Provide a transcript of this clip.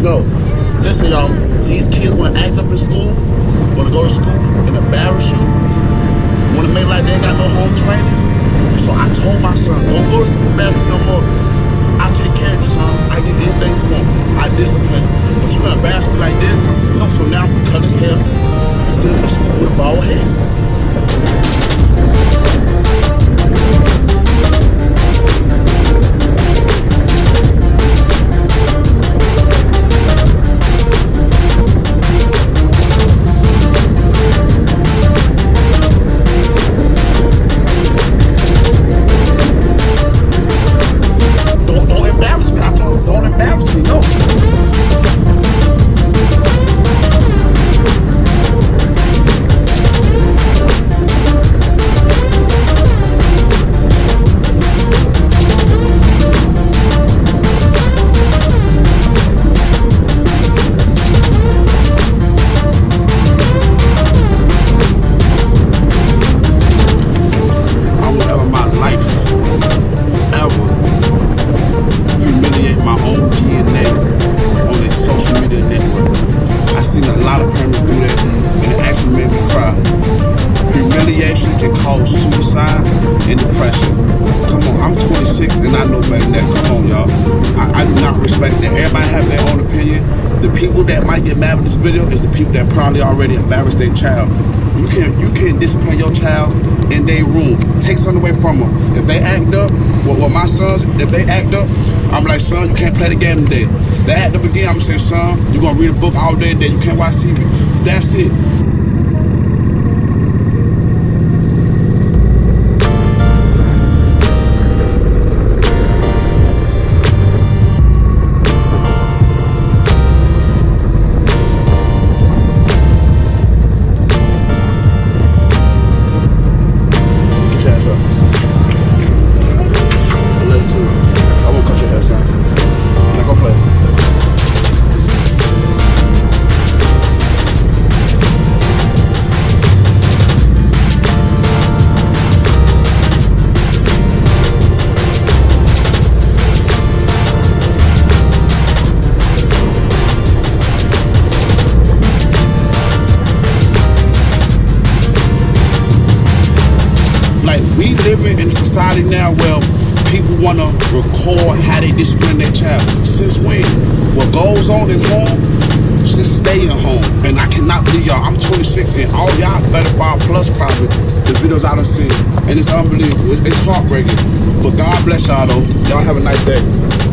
go. Listen, y'all. These kids want to act up in school, want to go to school and embarrass you, want to make like they ain't got no home training. So I told my son, don't go to school embarrass me no more. I take care of you, son. I get anything you want. I discipline you. But you gonna embarrass me like this? No, so now I'm gonna cut his hair, send him to school with a bald head. Suicide and depression. Come on, I'm 26 and I know better than that. Come on, y'all. I do not respect that. Everybody have their own opinion. The people that might get mad with this video is the people that probably already embarrassed their child. You can't discipline your child in their room. Take something away from them. If they act up, well, my sons, if they act up, I'm like, son, you can't play the game today. They act up again, I'm saying, son, you're gonna read a book all day today. You can't watch TV. That's it. Like, we living in a society now where people want to record how they discipline their child. Since when? What goes on in home, just stay in home. And I cannot believe y'all, I'm 26 and all y'all 35 plus probably, the videos I done seen. And it's unbelievable, it's heartbreaking. But God bless y'all though. Y'all have a nice day.